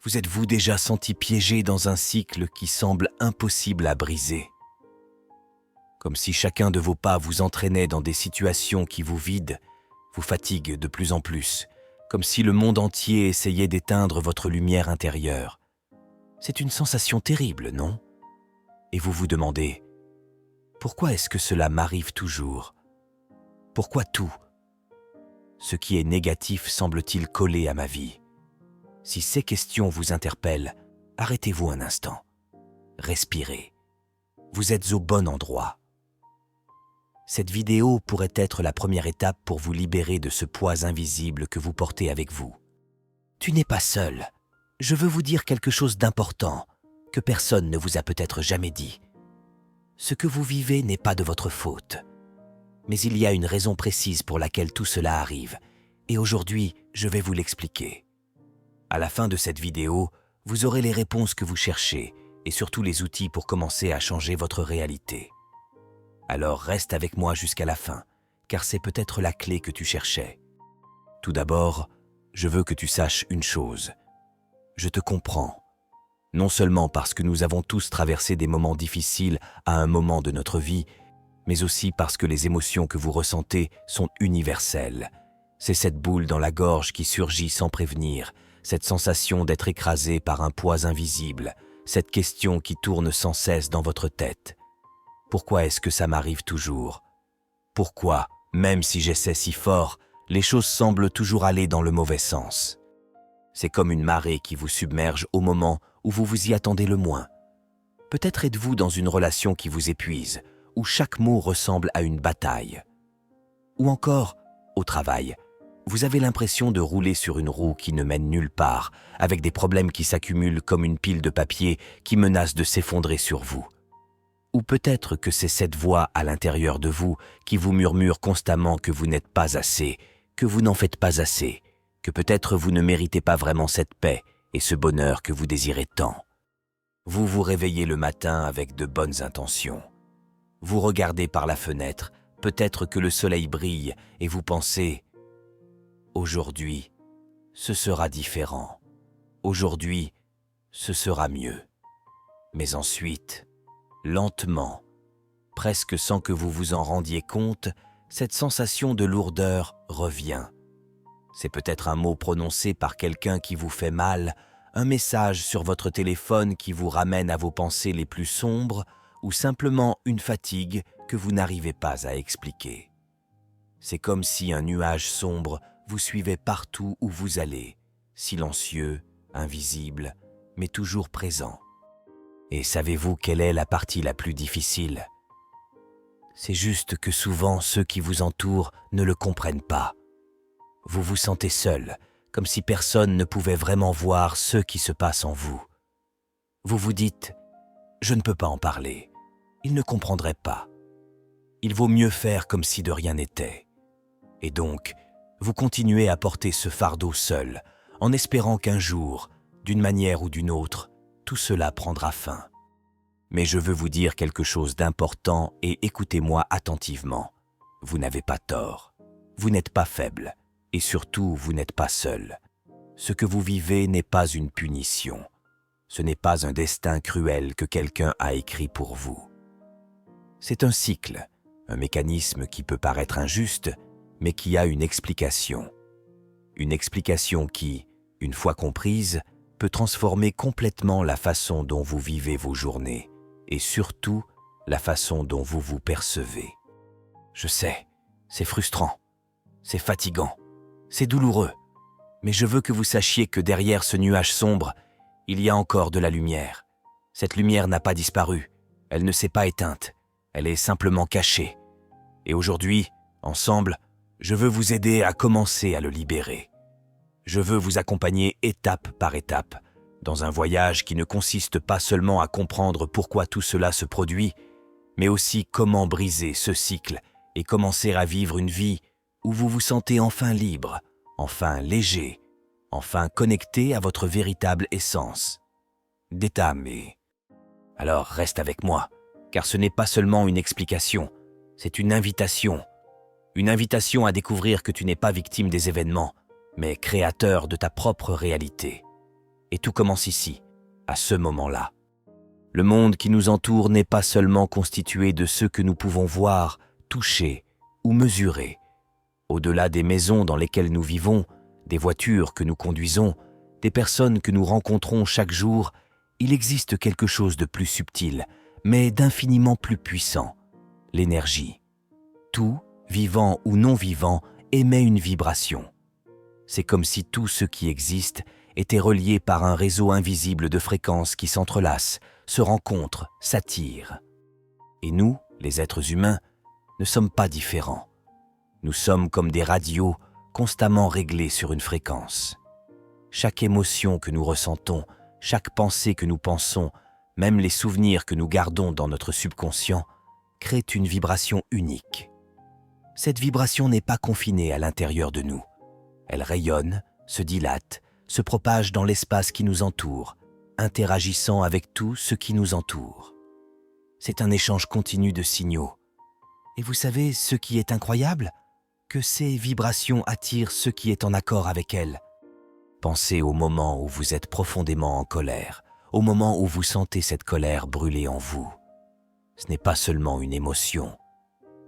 Vous êtes-vous déjà senti piégé dans un cycle qui semble impossible à briser? Comme si chacun de vos pas vous entraînait dans des situations qui vous vident, vous fatiguent de plus en plus, comme si le monde entier essayait d'éteindre votre lumière intérieure. C'est une sensation terrible, non? Et vous vous demandez, pourquoi est-ce que cela m'arrive toujours? Pourquoi tout? Ce qui est négatif semble-t-il coller à ma vie? Si ces questions vous interpellent, arrêtez-vous un instant. Respirez. Vous êtes au bon endroit. Cette vidéo pourrait être la première étape pour vous libérer de ce poids invisible que vous portez avec vous. Tu n'es pas seul. Je veux vous dire quelque chose d'important, que personne ne vous a peut-être jamais dit. Ce que vous vivez n'est pas de votre faute. Mais il y a une raison précise pour laquelle tout cela arrive, et aujourd'hui, je vais vous l'expliquer. À la fin de cette vidéo, vous aurez les réponses que vous cherchez, et surtout les outils pour commencer à changer votre réalité. Alors reste avec moi jusqu'à la fin, car c'est peut-être la clé que tu cherchais. Tout d'abord, je veux que tu saches une chose. Je te comprends. Non seulement parce que nous avons tous traversé des moments difficiles à un moment de notre vie, mais aussi parce que les émotions que vous ressentez sont universelles. C'est cette boule dans la gorge qui surgit sans prévenir, cette sensation d'être écrasé par un poids invisible, cette question qui tourne sans cesse dans votre tête. Pourquoi est-ce que ça m'arrive toujours? Pourquoi, même si j'essaie si fort, les choses semblent toujours aller dans le mauvais sens? C'est comme une marée qui vous submerge au moment où vous vous y attendez le moins. Peut-être êtes-vous dans une relation qui vous épuise, où chaque mot ressemble à une bataille. Ou encore, au travail, vous avez l'impression de rouler sur une roue qui ne mène nulle part, avec des problèmes qui s'accumulent comme une pile de papier qui menace de s'effondrer sur vous. Ou peut-être que c'est cette voix à l'intérieur de vous qui vous murmure constamment que vous n'êtes pas assez, que vous n'en faites pas assez, que peut-être vous ne méritez pas vraiment cette paix et ce bonheur que vous désirez tant. Vous vous réveillez le matin avec de bonnes intentions. Vous regardez par la fenêtre, peut-être que le soleil brille et vous pensez « Aujourd'hui, ce sera différent. Aujourd'hui, ce sera mieux. » Mais ensuite, lentement, presque sans que vous vous en rendiez compte, cette sensation de lourdeur revient. C'est peut-être un mot prononcé par quelqu'un qui vous fait mal, un message sur votre téléphone qui vous ramène à vos pensées les plus sombres, ou simplement une fatigue que vous n'arrivez pas à expliquer. C'est comme si un nuage sombre vous suivait partout où vous allez, silencieux, invisible, mais toujours présent. Et savez-vous quelle est la partie la plus difficile? C'est juste que souvent ceux qui vous entourent ne le comprennent pas. Vous vous sentez seul, comme si personne ne pouvait vraiment voir ce qui se passe en vous. Vous vous dites « Je ne peux pas en parler. Il ne comprendrait pas. Il vaut mieux faire comme si de rien n'était. » Et donc, vous continuez à porter ce fardeau seul, en espérant qu'un jour, d'une manière ou d'une autre, tout cela prendra fin. Mais je veux vous dire quelque chose d'important et écoutez-moi attentivement. Vous n'avez pas tort. Vous n'êtes pas faible. Et surtout, vous n'êtes pas seul. Ce que vous vivez n'est pas une punition. Ce n'est pas un destin cruel que quelqu'un a écrit pour vous. C'est un cycle, un mécanisme qui peut paraître injuste, mais qui a une explication. Une explication qui, une fois comprise, peut transformer complètement la façon dont vous vivez vos journées et surtout la façon dont vous vous percevez. Je sais, c'est frustrant, c'est fatigant, c'est douloureux, mais je veux que vous sachiez que derrière ce nuage sombre, il y a encore de la lumière. Cette lumière n'a pas disparu, elle ne s'est pas éteinte, elle est simplement cachée. Et aujourd'hui, ensemble, je veux vous aider à commencer à le libérer. Je veux vous accompagner étape par étape, dans un voyage qui ne consiste pas seulement à comprendre pourquoi tout cela se produit, mais aussi comment briser ce cycle et commencer à vivre une vie où vous vous sentez enfin libre, enfin léger, enfin connecté à votre véritable essence. D'état, mais... Alors reste avec moi, car ce n'est pas seulement une explication, c'est une invitation. Une invitation à découvrir que tu n'es pas victime des événements, mais créateur de ta propre réalité. Et tout commence ici, à ce moment-là. Le monde qui nous entoure n'est pas seulement constitué de ceux que nous pouvons voir, toucher ou mesurer. Au-delà des maisons dans lesquelles nous vivons, des voitures que nous conduisons, des personnes que nous rencontrons chaque jour, il existe quelque chose de plus subtil, mais d'infiniment plus puissant, l'énergie. Tout, vivant ou non vivant, émet une vibration. C'est comme si tout ce qui existe était relié par un réseau invisible de fréquences qui s'entrelacent, se rencontrent, s'attirent. Et nous, les êtres humains, ne sommes pas différents. Nous sommes comme des radios constamment réglés sur une fréquence. Chaque émotion que nous ressentons, chaque pensée que nous pensons, même les souvenirs que nous gardons dans notre subconscient, créent une vibration unique. Cette vibration n'est pas confinée à l'intérieur de nous. Elle rayonne, se dilate, se propage dans l'espace qui nous entoure, interagissant avec tout ce qui nous entoure. C'est un échange continu de signaux. Et vous savez ce qui est incroyable ? Que ces vibrations attirent ce qui est en accord avec elles. Pensez au moment où vous êtes profondément en colère, au moment où vous sentez cette colère brûler en vous. Ce n'est pas seulement une émotion,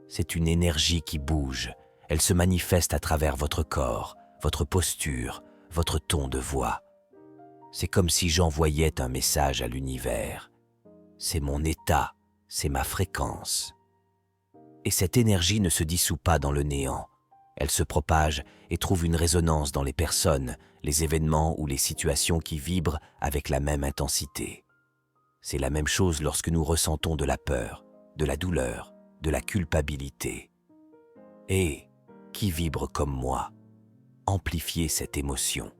c'est une énergie qui bouge. Elle se manifeste à travers votre corps, votre posture, votre ton de voix. C'est comme si j'envoyais un message à l'univers. C'est mon état, c'est ma fréquence. Et cette énergie ne se dissout pas dans le néant. Elle se propage et trouve une résonance dans les personnes, les événements ou les situations qui vibrent avec la même intensité. C'est la même chose lorsque nous ressentons de la peur, de la douleur, de la culpabilité. Et qui vibre comme moi? Amplifiez cette émotion.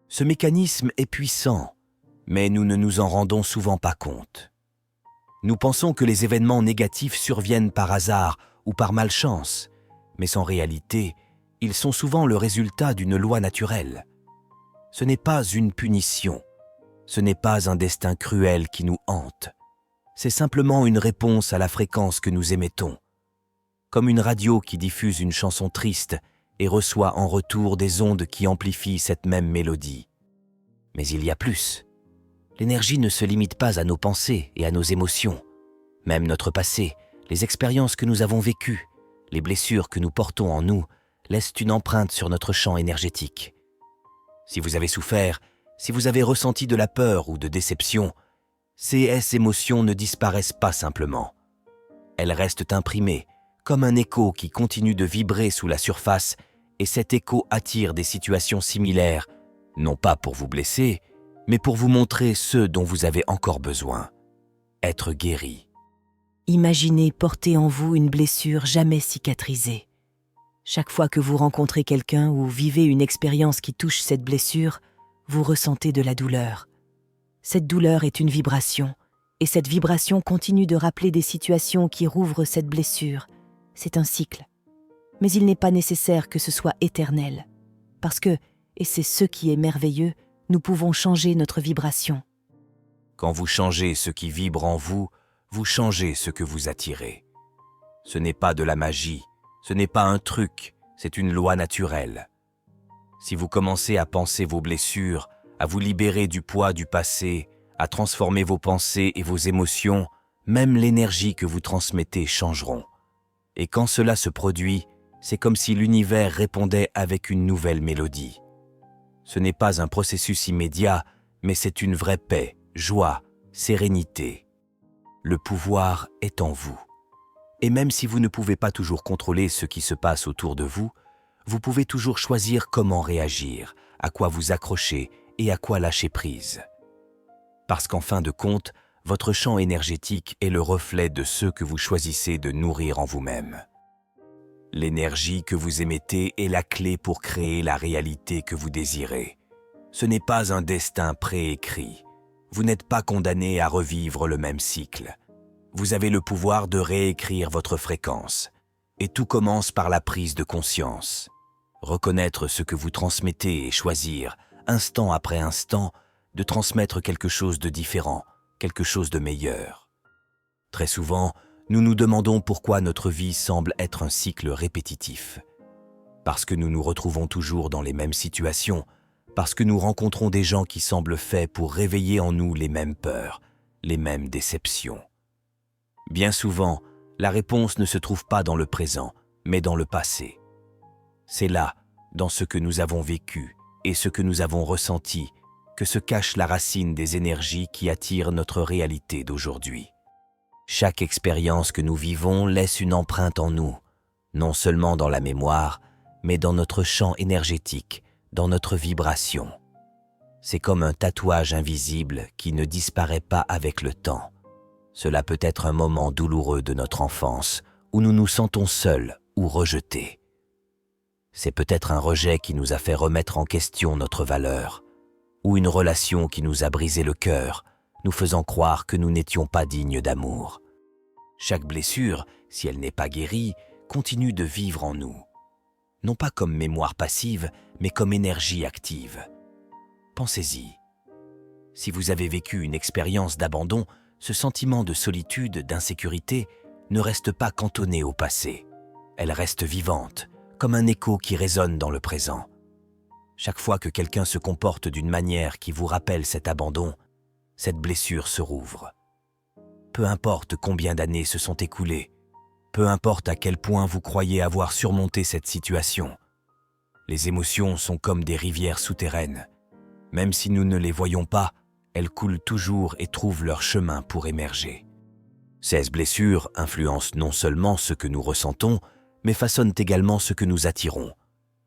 Ce mécanisme est puissant, mais nous ne nous en rendons souvent pas compte. Nous pensons que les événements négatifs surviennent par hasard ou par malchance, mais en réalité, ils sont souvent le résultat d'une loi naturelle. Ce n'est pas une punition, ce n'est pas un destin cruel qui nous hante. C'est simplement une réponse à la fréquence que nous émettons. Comme une radio qui diffuse une chanson triste et reçoit en retour des ondes qui amplifient cette même mélodie. Mais il y a plus. L'énergie ne se limite pas à nos pensées et à nos émotions. Même notre passé, les expériences que nous avons vécues, les blessures que nous portons en nous, laissent une empreinte sur notre champ énergétique. Si vous avez souffert, si vous avez ressenti de la peur ou de déception, ces émotions ne disparaissent pas simplement. Elles restent imprimées, comme un écho qui continue de vibrer sous la surface, et cet écho attire des situations similaires, non pas pour vous blesser, mais pour vous montrer ce dont vous avez encore besoin, être guéri. Imaginez porter en vous une blessure jamais cicatrisée. Chaque fois que vous rencontrez quelqu'un ou vivez une expérience qui touche cette blessure, vous ressentez de la douleur. Cette douleur est une vibration, et cette vibration continue de rappeler des situations qui rouvrent cette blessure. C'est un cycle. Mais il n'est pas nécessaire que ce soit éternel, parce que, et c'est ce qui est merveilleux, nous pouvons changer notre vibration. Quand vous changez ce qui vibre en vous, vous changez ce que vous attirez. Ce n'est pas de la magie, ce n'est pas un truc, c'est une loi naturelle. Si vous commencez à penser vos blessures, à vous libérer du poids du passé, à transformer vos pensées et vos émotions, même l'énergie que vous transmettez changeront. Et quand cela se produit, c'est comme si l'univers répondait avec une nouvelle mélodie. Ce n'est pas un processus immédiat, mais c'est une vraie paix, joie, sérénité. Le pouvoir est en vous. Et même si vous ne pouvez pas toujours contrôler ce qui se passe autour de vous, vous pouvez toujours choisir comment réagir, à quoi vous accrocher et à quoi lâcher prise. Parce qu'en fin de compte, votre champ énergétique est le reflet de ce que vous choisissez de nourrir en vous-même. L'énergie que vous émettez est la clé pour créer la réalité que vous désirez. Ce n'est pas un destin préécrit. Vous n'êtes pas condamné à revivre le même cycle. Vous avez le pouvoir de réécrire votre fréquence. Et tout commence par la prise de conscience. Reconnaître ce que vous transmettez et choisir, instant après instant, de transmettre quelque chose de différent, quelque chose de meilleur. Très souvent, nous nous demandons pourquoi notre vie semble être un cycle répétitif. Parce que nous nous retrouvons toujours dans les mêmes situations, parce que nous rencontrons des gens qui semblent faits pour réveiller en nous les mêmes peurs, les mêmes déceptions. Bien souvent, la réponse ne se trouve pas dans le présent, mais dans le passé. C'est là, dans ce que nous avons vécu et ce que nous avons ressenti, que se cache la racine des énergies qui attirent notre réalité d'aujourd'hui. Chaque expérience que nous vivons laisse une empreinte en nous, non seulement dans la mémoire, mais dans notre champ énergétique, dans notre vibration. C'est comme un tatouage invisible qui ne disparaît pas avec le temps. Cela peut être un moment douloureux de notre enfance, où nous nous sentons seuls ou rejetés. C'est peut-être un rejet qui nous a fait remettre en question notre valeur, ou une relation qui nous a brisé le cœur, nous faisant croire que nous n'étions pas dignes d'amour. Chaque blessure, si elle n'est pas guérie, continue de vivre en nous. Non pas comme mémoire passive, mais comme énergie active. Pensez-y. Si vous avez vécu une expérience d'abandon, ce sentiment de solitude, d'insécurité, ne reste pas cantonné au passé. Elle reste vivante, comme un écho qui résonne dans le présent. Chaque fois que quelqu'un se comporte d'une manière qui vous rappelle cet abandon, cette blessure se rouvre. Peu importe combien d'années se sont écoulées, peu importe à quel point vous croyez avoir surmonté cette situation, les émotions sont comme des rivières souterraines. Même si nous ne les voyons pas, elles coulent toujours et trouvent leur chemin pour émerger. Ces blessures influencent non seulement ce que nous ressentons, mais façonnent également ce que nous attirons.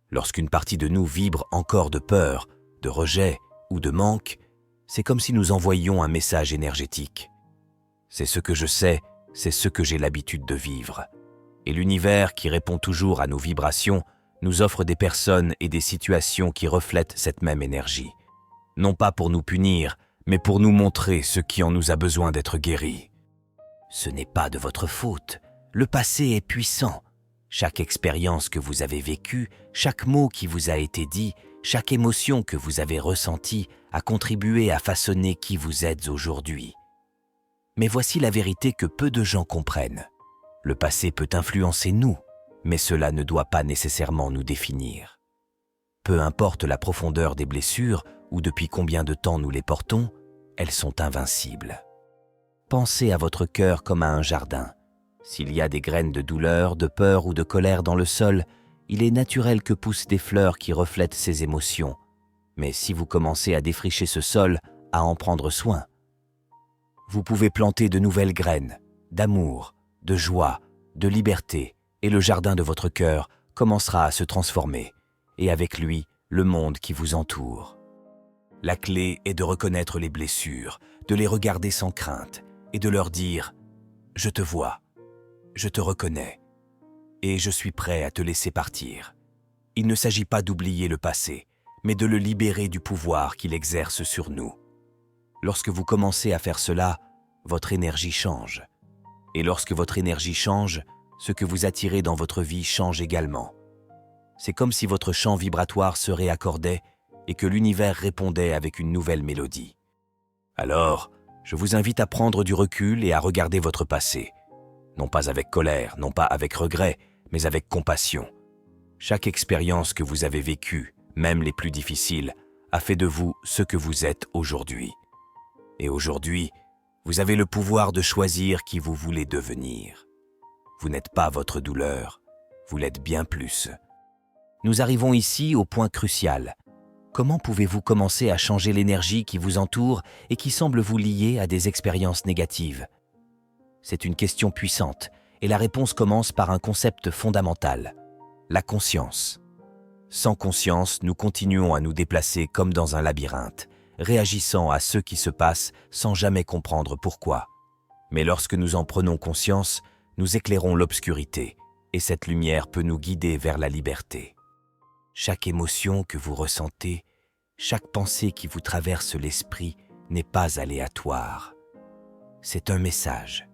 Lorsqu'une partie de nous vibre encore de peur, de rejet ou de manque, c'est comme si nous envoyions un message énergétique. C'est ce que je sais, c'est ce que j'ai l'habitude de vivre. Et l'univers, qui répond toujours à nos vibrations, nous offre des personnes et des situations qui reflètent cette même énergie. Non pas pour nous punir, mais pour nous montrer ce qui en nous a besoin d'être guéri. Ce n'est pas de votre faute. Le passé est puissant. Chaque expérience que vous avez vécue, chaque mot qui vous a été dit, chaque émotion que vous avez ressentie a contribué à façonner qui vous êtes aujourd'hui. Mais voici la vérité que peu de gens comprennent. Le passé peut influencer nous, mais cela ne doit pas nécessairement nous définir. Peu importe la profondeur des blessures ou depuis combien de temps nous les portons, elles sont invincibles. Pensez à votre cœur comme à un jardin. S'il y a des graines de douleur, de peur ou de colère dans le sol, il est naturel que poussent des fleurs qui reflètent ces émotions. Mais si vous commencez à défricher ce sol, à en prendre soin, vous pouvez planter de nouvelles graines, d'amour, de joie, de liberté, et le jardin de votre cœur commencera à se transformer, et avec lui, le monde qui vous entoure. La clé est de reconnaître les blessures, de les regarder sans crainte, et de leur dire « Je te vois, je te reconnais, et je suis prêt à te laisser partir ». Il ne s'agit pas d'oublier le passé, mais de le libérer du pouvoir qu'il exerce sur nous. Lorsque vous commencez à faire cela, votre énergie change. Et lorsque votre énergie change, ce que vous attirez dans votre vie change également. C'est comme si votre champ vibratoire se réaccordait et que l'univers répondait avec une nouvelle mélodie. Alors, je vous invite à prendre du recul et à regarder votre passé. Non pas avec colère, non pas avec regret, mais avec compassion. Chaque expérience que vous avez vécue, même les plus difficiles, a fait de vous ce que vous êtes aujourd'hui. Et aujourd'hui, vous avez le pouvoir de choisir qui vous voulez devenir. Vous n'êtes pas votre douleur, vous l'êtes bien plus. Nous arrivons ici au point crucial. Comment pouvez-vous commencer à changer l'énergie qui vous entoure et qui semble vous lier à des expériences négatives? C'est une question puissante, et la réponse commence par un concept fondamental, la conscience. Sans conscience, nous continuons à nous déplacer comme dans un labyrinthe, réagissant à ce qui se passe sans jamais comprendre pourquoi. Mais lorsque nous en prenons conscience, nous éclairons l'obscurité, et cette lumière peut nous guider vers la liberté. Chaque émotion que vous ressentez, chaque pensée qui vous traverse l'esprit n'est pas aléatoire. C'est un message.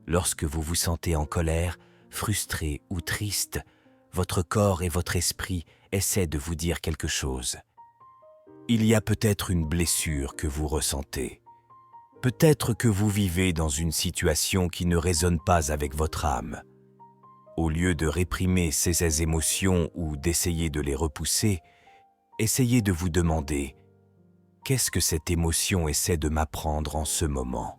Lorsque vous vous sentez en colère, frustré ou triste, votre corps et votre esprit essaient de vous dire quelque chose. Il y a peut-être une blessure que vous ressentez. Peut-être que vous vivez dans une situation qui ne résonne pas avec votre âme. Au lieu de réprimer ces émotions ou d'essayer de les repousser, Essayez de vous demander « Qu'est-ce que cette émotion essaie de m'apprendre en ce moment ?»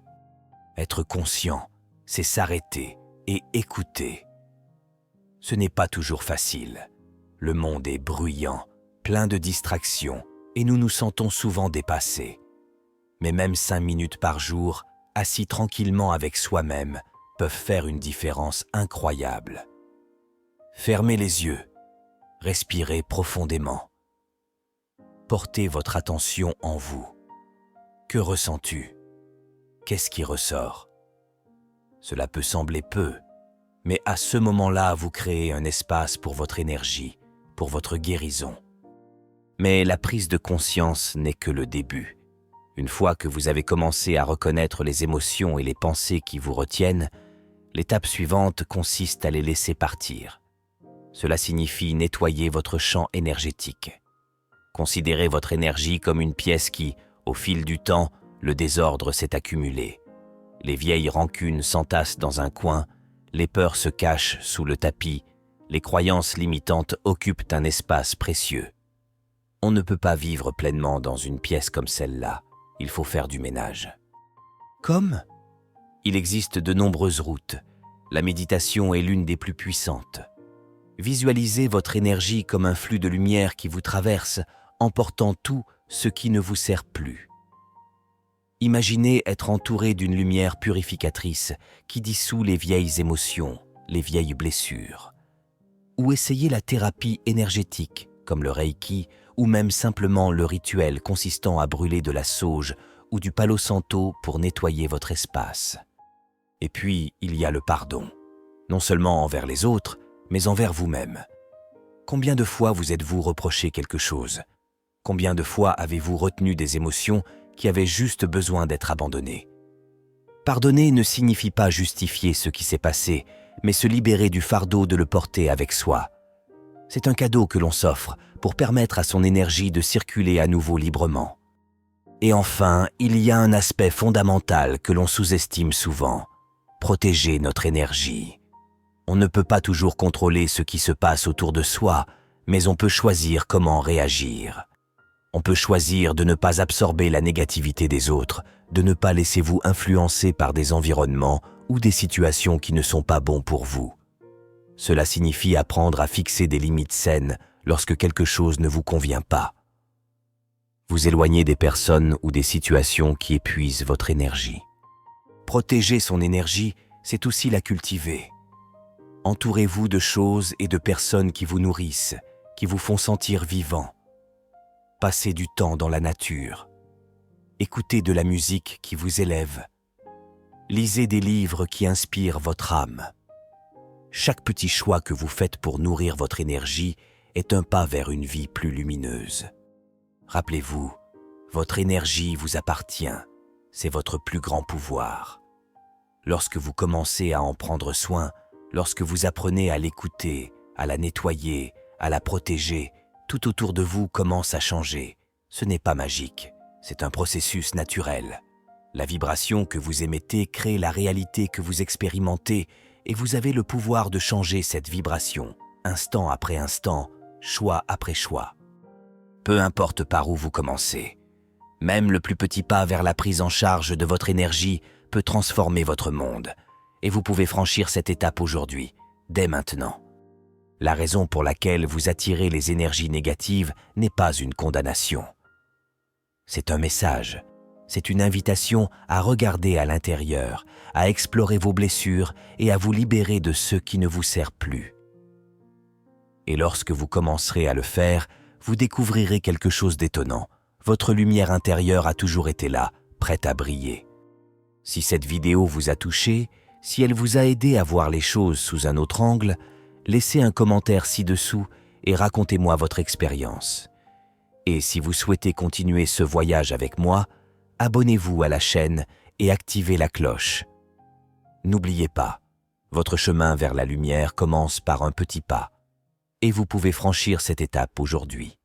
Être conscient, c'est s'arrêter et écouter. Ce n'est pas toujours facile. Le monde est bruyant, plein de distractions, et nous nous sentons souvent dépassés. Mais même 5 minutes par jour, assis tranquillement avec soi-même, peuvent faire une différence incroyable. Fermez les yeux, respirez profondément. Portez votre attention en vous. Que ressens-tu? Qu'est-ce qui ressort? Cela peut sembler peu, mais à ce moment-là, vous créez un espace pour votre énergie, pour votre guérison. Mais la prise de conscience n'est que le début. Une fois que vous avez commencé à reconnaître les émotions et les pensées qui vous retiennent, l'étape suivante consiste à les laisser partir. Cela signifie nettoyer votre champ énergétique. Considérez votre énergie comme une pièce qui, au fil du temps, le désordre s'est accumulé. Les vieilles rancunes s'entassent dans un coin, les peurs se cachent sous le tapis, les croyances limitantes occupent un espace précieux. On ne peut pas vivre pleinement dans une pièce comme celle-là. Il faut faire du ménage. Comme? Il existe de nombreuses routes. La méditation est l'une des plus puissantes. Visualisez votre énergie comme un flux de lumière qui vous traverse, emportant tout ce qui ne vous sert plus. Imaginez être entouré d'une lumière purificatrice qui dissout les vieilles émotions, les vieilles blessures. Ou essayez la thérapie énergétique, comme le Reiki, ou même simplement le rituel consistant à brûler de la sauge ou du palo santo pour nettoyer votre espace. Et puis, il y a le pardon, non seulement envers les autres, mais envers vous-même. Combien de fois vous êtes-vous reproché quelque chose? Combien de fois avez-vous retenu des émotions qui avaient juste besoin d'être abandonnées? Pardonner ne signifie pas justifier ce qui s'est passé, mais se libérer du fardeau de le porter avec soi. C'est un cadeau que l'on s'offre pour permettre à son énergie de circuler à nouveau librement. Et enfin, il y a un aspect fondamental que l'on sous-estime souvent: protéger notre énergie. On ne peut pas toujours contrôler ce qui se passe autour de soi, mais on peut choisir comment réagir. On peut choisir de ne pas absorber la négativité des autres, de ne pas laisser vous influencer par des environnements ou des situations qui ne sont pas bons pour vous. Cela signifie apprendre à fixer des limites saines lorsque quelque chose ne vous convient pas. Vous éloignez des personnes ou des situations qui épuisent votre énergie. Protéger son énergie, c'est aussi la cultiver. Entourez-vous de choses et de personnes qui vous nourrissent, qui vous font sentir vivant. Passez du temps dans la nature. Écoutez de la musique qui vous élève. Lisez des livres qui inspirent votre âme. Chaque petit choix que vous faites pour nourrir votre énergie est un pas vers une vie plus lumineuse. Rappelez-vous, votre énergie vous appartient, c'est votre plus grand pouvoir. Lorsque vous commencez à en prendre soin, lorsque vous apprenez à l'écouter, à la nettoyer, à la protéger, tout autour de vous commence à changer. Ce n'est pas magique, c'est un processus naturel. La vibration que vous émettez crée la réalité que vous expérimentez et vous avez le pouvoir de changer cette vibration, instant après instant, choix après choix. Peu importe par où vous commencez, même le plus petit pas vers la prise en charge de votre énergie peut transformer votre monde. Et vous pouvez franchir cette étape aujourd'hui, dès maintenant. La raison pour laquelle vous attirez les énergies négatives n'est pas une condamnation. C'est un message. C'est une invitation à regarder à l'intérieur, à explorer vos blessures et à vous libérer de ce qui ne vous sert plus. Et lorsque vous commencerez à le faire, vous découvrirez quelque chose d'étonnant. Votre lumière intérieure a toujours été là, prête à briller. Si cette vidéo vous a touché, si elle vous a aidé à voir les choses sous un autre angle, laissez un commentaire ci-dessous et racontez-moi votre expérience. Et si vous souhaitez continuer ce voyage avec moi, abonnez-vous à la chaîne et activez la cloche. N'oubliez pas, votre chemin vers la lumière commence par un petit pas, et vous pouvez franchir cette étape aujourd'hui.